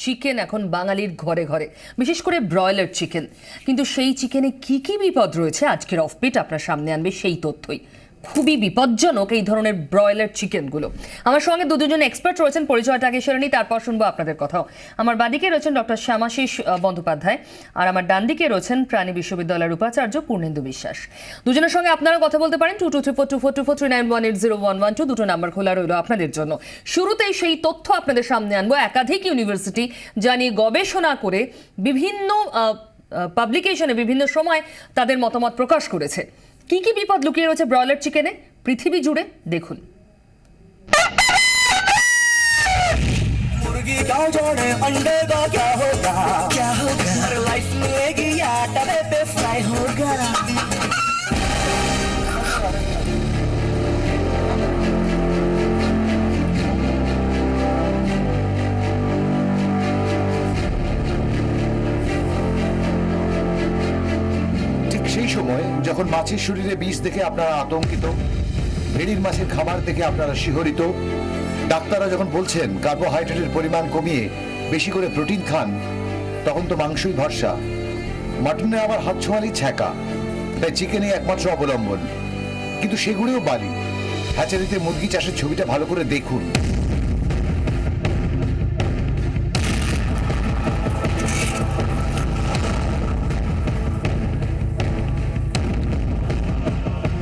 Chicken এখন বাঙালির ঘরে ঘরে, বিশেষ করে ব্রয়লার চিকেন। কিন্তু সেই চিকেনে কি কি বিপদ রয়েছে আজকের অফবিট আপনার সামনে আনবে সেই তথ্যই। খুবই বিপজ্জনক এই ধরনের ব্রয়লার চিকেনগুলো। আমার সঙ্গে দুজন এক্সপার্ট রয়েছেন, পরিচয়টা আগে সেরে নিই, তারপর শুনবো আপনাদের কথাও। আমার বাদিকে রয়েছেন ডক্টর শ্যামাশিস বন্দ্যোপাধ্যায়, আর আমার ডান দিকে রয়েছেন প্রাণী বিশ্ববিদ্যালয়ের উপাচার্য পূর্ণেন্দু বিশ্বাস। দুজনের সঙ্গে আপনারা কথা বলতে পারেন 22342424391812। দুটো নাম্বার খোলা রইল আপনাদের জন্য। শুরুতেই সেই তথ্য আপনাদের সামনে আনবো। একাধিক ইউনিভার্সিটি যা নিয়ে গবেষণা করে বিভিন্ন পাবলিকেশনে বিভিন্ন সময় তাদের মতামত প্রকাশ করেছে। কি কি বিপদ লুকিয়ে রয়েছে ব্রয়লার চিকেনে পৃথিবী জুড়ে দেখুন। मुर्गी गाँव जोड़े अंडे का क्या होगा हर लाइफ मिलेगी या तवे पे फ्राई होगा। ঠিক সেই সময় যখন মাছের শরীরে বিষ দেখে আপনারা আতঙ্কিত, ভেড়ির মাছের খাবার দেখে আপনারা শিহরিত, ডাক্তাররা যখন বলছেন কার্বোহাইড্রেটের পরিমাণ কমিয়ে বেশি করে প্রোটিন খান, তখন তো মাংসই ভরসা। মাটনে আবার হাত ছোঁয়ালি ছ্যাঁকা, তাই চিকেনে একমাত্র অবলম্বন। কিন্তু সেগুলোও বালি। হ্যাচারিতে মুরগি চাষের ছবিটা ভালো করে দেখুন।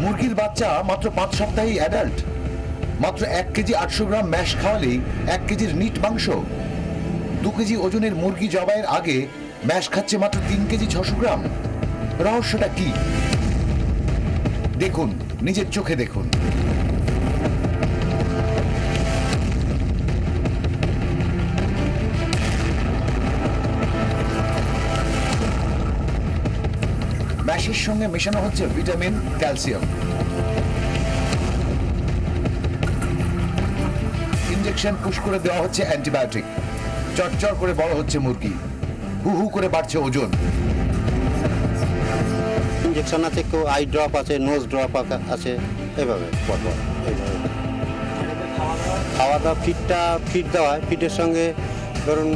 মুরগির বাচ্চা মাত্র 5 সপ্তাহেই অ্যাডাল্ট। মাত্র 1 কেজি 800 গ্রাম ম্যাশ খাওয়ালেই 1 কেজির নিট মাংস। 2 কেজি ওজনের মুরগি জবাইয়ের আগে ম্যাশ খাচ্ছে মাত্র 3 কেজি 600 গ্রাম। রহস্যটা কি? দেখুন, নিজের চোখে দেখুন। ম্যাশের সঙ্গে মেশানো হচ্ছে ভিটামিন, ক্যালসিয়াম। ইনজেকশন পুশ করে দেওয়া হচ্ছে অ্যান্টিবায়োটিক। চটচট করে বড় হচ্ছে মুরগি, হু হু করে বাড়ছে ওজন। ইনজেকশন আছে, কেউ আই ড্রপ আছে, নোজ ড্রপ আছে, এইভাবে পরপর এইভাবে। খাওয়া দাওয়া ফিট দেওয়া হয়, ফিটের সঙ্গে ধরুন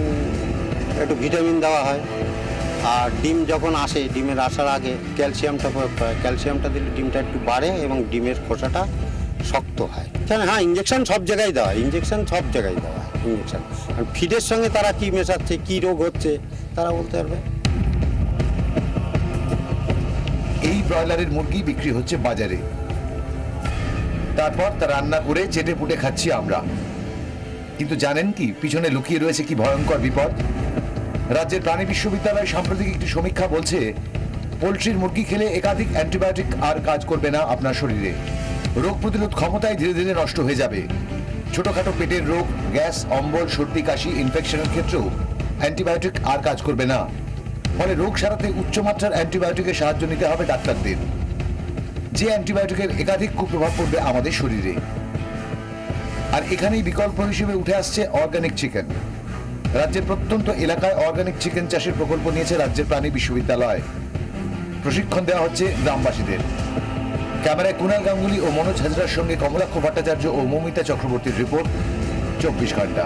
একটু ভিটামিন দেওয়া হয়। আর ডিম যখন আসে, ডিমের আসার আগে ক্যালসিয়ামটা দিলে ডিমটা একটু বাড়ে এবং ডিমের খোসাটা শক্ত হয়। হ্যাঁ, ইঞ্জেকশন সব জায়গায় দেওয়া হয়, ইঞ্জেকশন আর ফিডের সঙ্গে তারা কি মেশাচ্ছে, কি রোগ হচ্ছে তারা বলতে পারবে। এই ব্রয়লারের মুরগি বিক্রি হচ্ছে বাজারে, তারপর তা রান্না করে চেটে পুটে খাচ্ছি আমরা। কিন্তু জানেন কি পিছনে লুকিয়ে রয়েছে কি ভয়ঙ্কর বিপদ? রাজ্যের প্রাণী বিশ্ববিদ্যালয় সাম্প্রতিক একটি সমীক্ষা বলছে, পোলট্রির মুরগি খেলে একাধিক অ্যান্টিবায়োটিক আর কাজ করবে না আপনার শরীরে। রোগ প্রতিরোধ ক্ষমতায় ধীরে ধীরে নষ্ট হয়ে যাবে। ছোটখাটো পেটের রোগ, গ্যাস, অম্বল, সর্দি, কাশি, ইনফেকশনের ক্ষেত্রেও অ্যান্টিবায়োটিক আর কাজ করবে না। ফলে রোগ সারাতে উচ্চমাত্রার অ্যান্টিবায়োটিকের সাহায্য নিতে হবে ডাক্তারদের। যে অ্যান্টিবায়োটিকের একাধিক কুপ্রভাব পড়বে আমাদের শরীরে। আর এখানেই বিকল্প হিসেবে উঠে আসছে অর্গানিক চিকেন। রাজ্যের প্রত্যন্ত এলাকায় অর্গানিক চিকেন চাষের প্রকল্প নিয়েছে রাজ্যের প্রাণী বিশ্ববিদ্যালয়। প্রশিক্ষণ দেওয়া হচ্ছে গ্রামবাসীদের। ক্যামেরায় কুণাল গাঙ্গুলি ও মনোজ হাজরার সঙ্গে কমলাক্ষ ভট্টাচার্য ও মৌমিতা চক্রবর্তীর রিপোর্ট, 24 ঘন্টা।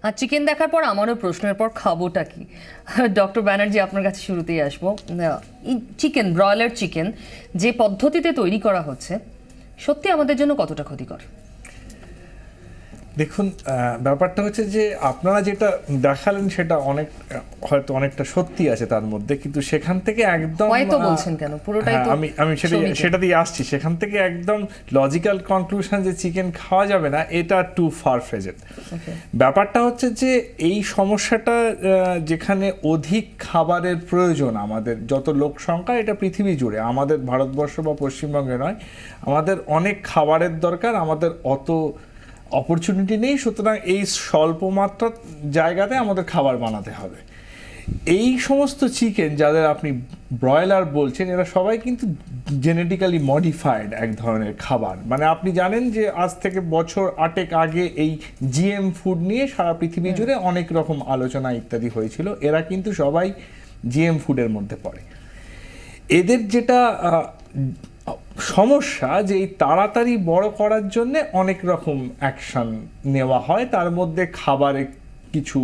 আর চিকেন দেখার পর আমারও প্রশ্নের পর খাবোটা কি? ডক্টর ব্যানার্জি, আপনার কাছে শুরুতেই আসবো। চিকেন, ব্রয়লার চিকেন যে পদ্ধতিতে তৈরি করা হচ্ছে, সত্যি আমাদের জন্য কতটা ক্ষতিকর? দেখুন, ব্যাপারটা হচ্ছে যে আপনারা যেটা দেখালেন সেটা হয়তো অনেকটা সত্যি আছে তার মধ্যে, কিন্তু সেখান থেকে একদম হয়তো বলছেন কেন, পুরোটাই তো আমি সেটা দিয়ে আসছি। সেখান থেকে একদম লজিক্যাল কনক্লুশন যে চিকেন খাওয়া যাবে না, এটা টু ফার ফেজেড। ব্যাপারটা হচ্ছে যে এই সমস্যাটা যেখানে অধিক খাবারের প্রয়োজন, আমাদের যত লোক সংখ্যা এটা পৃথিবী জুড়ে, আমাদের ভারতবর্ষ বা পশ্চিমবঙ্গে নয়, আমাদের অনেক খাবারের দরকার, আমাদের অত অপরচুনিটি নেই। সুতরাং এই স্বল্প মাত্রার জায়গাতে আমাদের খাবার বানাতে হবে। এই সমস্ত চিকেন যাদের আপনি ব্রয়লার বলছেন, এরা সবাই কিন্তু জেনেটিক্যালি মডিফাইড এক ধরনের খাবার। মানে আপনি জানেন যে আজ থেকে বছর 8 আগে এই জিএম ফুড নিয়ে সারা পৃথিবী জুড়ে অনেক রকম আলোচনা ইত্যাদি হয়েছিল। এরা কিন্তু সবাই জিএম ফুডের মধ্যে পড়ে। এদের যেটা সমস্যা যে এই তাড়াতাড়ি বড় করার জন্য অনেক রকম অ্যাকশন নেওয়া হয়, তার মধ্যে খাবারে কিছু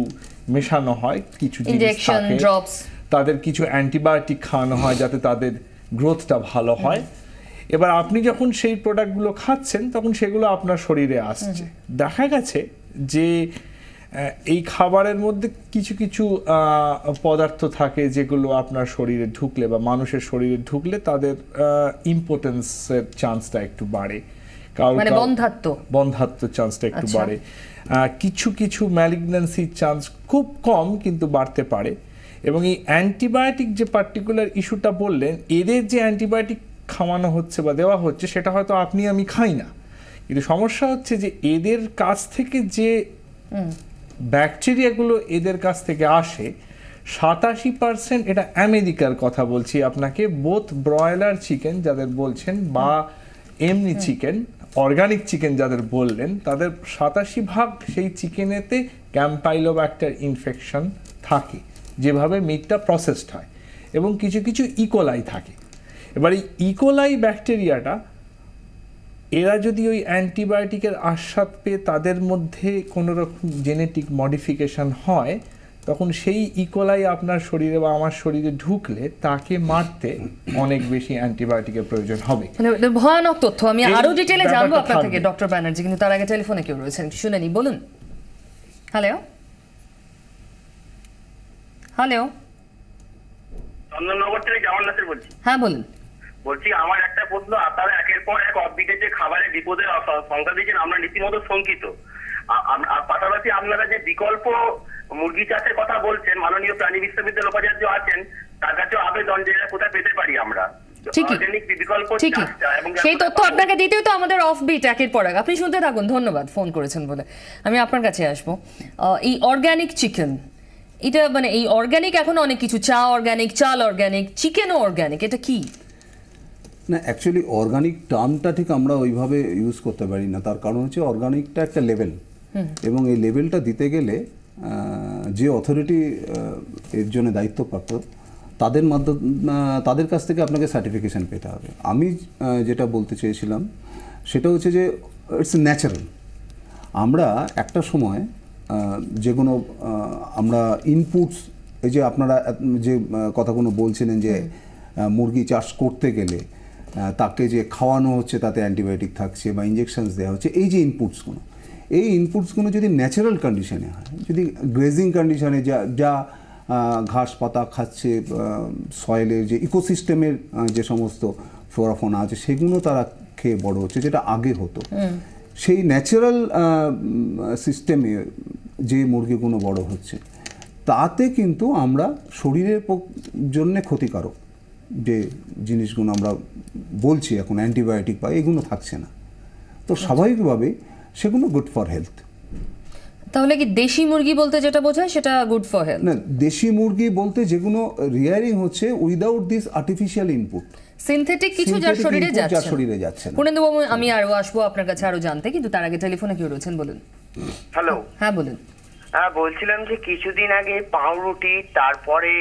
মেশানো হয়, কিছু জিনিস ইনজেকশন, থাকে, ড্রপস। তাদের কিছু অ্যান্টিবায়োটিক খাওয়ানো হয় যাতে তাদের গ্রোথটা ভালো হয়। এবার আপনি যখন সেই প্রোডাক্টগুলো খাচ্ছেন তখন সেগুলো আপনার শরীরে আসছে। দেখা গেছে যে এই খাবারের মধ্যে কিছু কিছু পদার্থ থাকে যেগুলো আপনার শরীরে ঢুকলে বা মানুষের শরীরে ঢুকলে তাদের ইম্পোটেন্সের চান্সটা একটু বাড়ে, মানে বন্ধাত্ম চান্সটা একটু আচ্ছা। বাড়ে। কিছু কিছু ম্যালিগন্যান্সির চান্স খুব কম কিন্তু বাড়তে পারে। এবং এই অ্যান্টিবায়োটিক যে পার্টিকুলার ইস্যুটা বললেন, এদের যে অ্যান্টিবায়োটিক খাওয়ানো হচ্ছে বা দেওয়া হচ্ছে সেটা হয়তো আপনি আমি খাই না, কিন্তু সমস্যা হচ্ছে যে এদের কাছ থেকে যে ব্যাকটেরিয়াগুলো এদের কাছ থেকে আসে 87% এটা আমেরিকার কথা বলছি আপনাকে, বোথ ব্রয়লার চিকেন যাদের বলছেন বা এমনি চিকেন, অর্গানিক চিকেন যাদের বললেন, তাদের 87% সেই চিকেনেতে ক্যাম্পাইলোব্যাক্টার ইনফেকশন থাকে যেভাবে মিটটা প্রসেসড হয়, এবং কিছু কিছু ইকোলাই থাকে। এবার এই ইকোলাই ব্যাকটেরিয়াটা এরা যদি ওই অ্যান্টিবায়োটিকের আস্বাদ পেয়ে তাদের মধ্যে কোনো রকম জেনেটিক মডিফিকেশন হয়, তখন সেই ইকোলাই আপনার শরীরে বা আমার শরীরে ঢুকলে তাকে মারতে অনেক বেশি অ্যান্টিবায়োটিকের প্রয়োজন হবে। মানে এটা ভয়ানক তথ্য। আমি এই আরো ডিটেইলে জানবো ব্যাপারটা আপনার থেকে থাকবে। ডক্টর ব্যানার্জি, কিন্তু তার আগে টেলিফোনে কেউ রয়েছেন, শুনে নি। বলুন। হ্যালো হ্যালো, চন্দননগর থেকে জামান নাসির বলছি। হ্যাঁ বলুন। বলছি আমার একটা প্রশ্ন, আপনারা একের পর এক অফবিটে যে খাবারের বিপদের সংখ্যা দিয়েছেন আমরা রীতিমতো শঙ্কিত। পাশাপাশি আপনারা যে বিকল্প মুরগি চাষের কথা বলছেন, মাননীয় প্রাণী বিশ্ববিদ্যালয় উপাচার্য আছেন, তার কাছেও আবেদন যে এরা কোথায় পেতে পারি আমরা ঠিকই অর্গানিক বিকল্প ঠিকই, চাষটা, এবং সেই তথ্য আপনাকে দিতেই তো আমাদের অফবিট একের পর এক। আপনি শুনতে থাকুন, ধন্যবাদ ফোন করেছেন বলে। আমি আপনার কাছে আসবো। এই অর্গানিক চিকেন, এটা মানে এই অর্গানিক এখন অনেক কিছু, চা অর্গানিক, চাল অর্গানিক, চিকেনও অর্গানিক, এটা কি? না, অ্যাকচুয়ালি অর্গানিক টার্মটা ঠিক আমরা ওইভাবে ইউজ করতে পারি না। তার কারণ হচ্ছে অর্গানিকটা একটা লেভেল, এবং এই লেভেলটা দিতে গেলে যে অথরিটি এর জন্য দায়িত্বপ্রাপ্ত তাদের কাছ থেকে আপনাকে সার্টিফিকেশান পেতে হবে। আমি যেটা বলতে চেয়েছিলাম সেটা হচ্ছে যে ইটস ন্যাচারাল। আমরা একটা সময় যেগুলো আমরা ইনপুটস, এই যে আপনারা যে কথাগুলো বলছিলেন যে মুরগি চাষ করতে গেলে তাকে যে খাওয়ানো হচ্ছে তাতে অ্যান্টিবায়োটিক থাকছে বা ইঞ্জেকশনস দেওয়া হচ্ছে, এই যে ইনপুটসগুলো, এই ইনপুটসগুলো যদি ন্যাচারাল কন্ডিশনে হয়, যদি গ্রেজিং কন্ডিশনে যা ঘাস পাতা খাচ্ছে, সয়েলের যে ইকোসিস্টেমের যে সমস্ত ফ্লোরাফোনা আছে সেগুলো তারা খেয়ে বড় হচ্ছে, যেটা আগে হতো, সেই ন্যাচারাল সিস্টেমে যে মুরগিগুলো বড় হচ্ছে, তাতে কিন্তু আমরা শরীরের জন্য ক্ষতিকারক যে জিনিসগুলো আমরা বলছি এখন অ্যান্টিবায়োটিক বা এগুলো থাকছে না, তো স্বাভাবিকভাবে সেগুলো গুড ফর হেলথ। তাহলে কি দেশি মুরগি বলতে যেটা বোঝায় সেটা গুড ফর হেলথ? না, দেশি মুরগি বলতে যেগুলো রিয়ারিং হচ্ছে without this artificial input, synthetic কিছু যার শরীরে যাচ্ছে না। পূর্ণেন্দু বাবু, আমি আরো আসবো আপনার কাছে আরো জানতে, কিন্তু তার আগে টেলিফোনে কেউ রয়েছেন, বলুন। হ্যালো। হ্যাঁ বলুন। হ্যাঁ, বলছিলাম যে কিছুদিন আগে পাউরুটি, তারপরে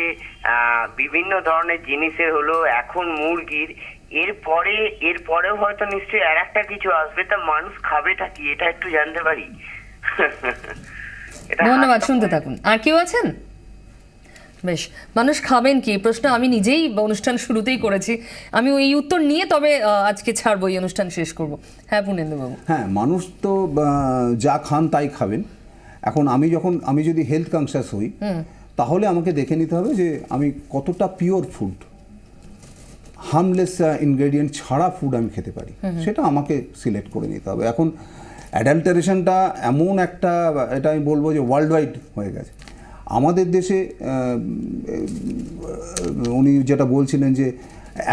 বিভিন্ন ধরনের জিনিসের হলো, এখন মুরগির, এরপরেও হয়তো নিশ্চয়ই আর একটা কিছু আসবে, তা মানুষ খাবেটা কি, এটা একটু জানতে পারি। ধন্যবাদ, শুনতে থাকুন। আর কেউ আছেন? বেশ, মানুষ খাবেন কি প্রশ্ন আমি নিজেই অনুষ্ঠান শুরুতেই করেছি, আমি এই উত্তর নিয়ে তবে আজকে ছাড়বো, এই অনুষ্ঠান শেষ করব। হ্যাঁ পূর্ণেন্দু বাবু। হ্যাঁ, মানুষ তো যা খান তাই খাবেন। এখন আমি যদি হেলথ কনসিয়াস হই, তাহলে আমাকে দেখে নিতে হবে যে আমি কতটা পিওর ফুড, হার্মলেস ইনগ্রেডিয়েন্ট ছাড়া ফুড আমি খেতে পারি, সেটা আমাকে সিলেক্ট করে নিতে হবে। এখন অ্যাডাল্টারেশনটা এমন একটা, এটা আমি বলবো যে ওয়ার্ল্ড ওয়াইড হয়ে গেছে। আমাদের দেশে উনি যেটা বলছিলেন যে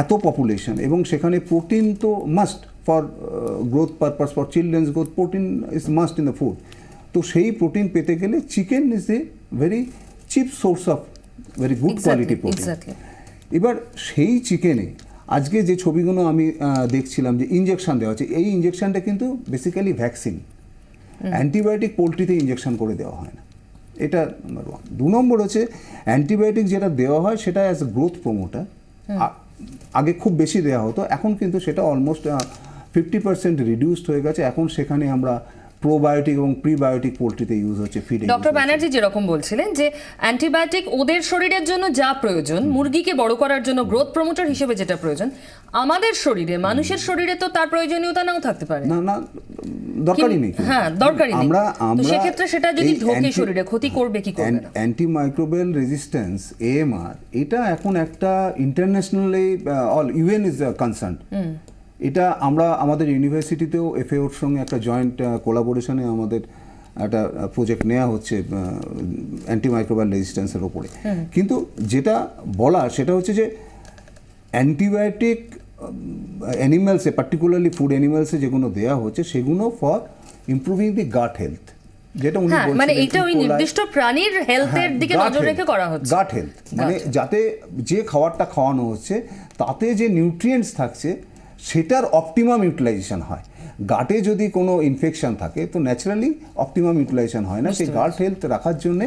এত পপুলেশন, এবং সেখানে প্রোটিন তো must for growth purpose, for children's growth, protein is must in the food. তো সেই প্রোটিন পেতে গেলে chicken is a very chip source of very good quality protein. এবার সেই চিকেনে আজকে যে ছবিগুলো আমি দেখছিলাম যে ইঞ্জেকশন দেওয়া হচ্ছে, এই ইঞ্জেকশনটা কিন্তু বেসিক্যালি ভ্যাকসিন, অ্যান্টিবায়োটিক পোলট্রিতে ইঞ্জেকশন করে দেওয়া হয় না, এটা নাম্বার ওয়ান। 2 নম্বর হচ্ছে অ্যান্টিবায়োটিক যেটা দেওয়া হয় সেটা অ্যাজ এ গ্রোথ প্রমোটার, আগে খুব বেশি দেওয়া হতো, এখন কিন্তু সেটা অলমোস্ট 50% রিডিউসড হয়ে গেছে। এখন সেখানে আমরা প্রোবায়োটিক এবং প্রিবায়োটিক পোলট্রিতে ইউজ হচ্ছে ফিডে। ডক্টর ব্যানার্জি যেরকম বলছিলেন যে অ্যান্টিবায়োটিক ওদের শরীরের জন্য যা প্রয়োজন, মুরগিকে বড় করার জন্য গ্রোথ প্রমোটার হিসেবে যেটা প্রয়োজন, আমাদের শরীরে, মানুষের শরীরে তো তার প্রয়োজনীয়তা নাও থাকতে পারে। না না, দরকারই নেই। হ্যাঁ, দরকারই নেই। আমরা তো সেক্ষেত্রে সেটা যদি এই ঢোকে শরীরে, ক্ষতি করবে কি করবে না? অ্যান্টিমাইক্রোবিয়াল রেজিস্ট্যান্স AMR, এটা এখন একটা internationally all UN is concern. এটা আমরা আমাদের ইউনিভার্সিটিতেও FAOর সঙ্গে একটা জয়েন্ট কোলাবোরেশনে আমাদের একটা প্রজেক্ট নেওয়া হচ্ছে অ্যান্টিমাইক্রোবিয়াল রেজিস্ট্যান্সের ওপরে। কিন্তু যেটা বলা সেটা হচ্ছে যে অ্যান্টিবায়োটিক অ্যানিম্যালসে, পার্টিকুলারলি ফুড অ্যানিম্যালসে যেগুলো দেওয়া হচ্ছে সেগুলো for improving the gut health, যেটা উনি হ্যাঁ, মানে বলছিলেন এটা ওই নির্দিষ্ট প্রাণীর হেলথের দিকে নজর রেখে করা হচ্ছে। গাট হেলথ মানে যাতে যে খাবারটা খাওয়ানো হচ্ছে তাতে যে নিউট্রিয়েন্টস থাকছে সেটার অপটিমাম ইউটিলাইজেশন হয়। গাটে যদি কোনো ইনফেকশন থাকে তো ন্যাচারালি অপটিমাম ইউটিলাইজেশন হয় না। সেই গাট হেলথ রাখার জন্য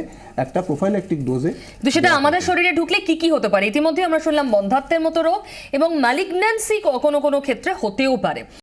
একটা প্রোফাইল্যাকটিক ডোজে, তো সেটা আমাদের শরীরে ঢুকলে কি কি হতে পারে? ইতিমধ্যে আমরা শুনলাম বন্ধ্যাত্বের মতো রোগ এবং ম্যালিগন্যান্সি কোনো কোনো ক্ষেত্রে হতেও পারে।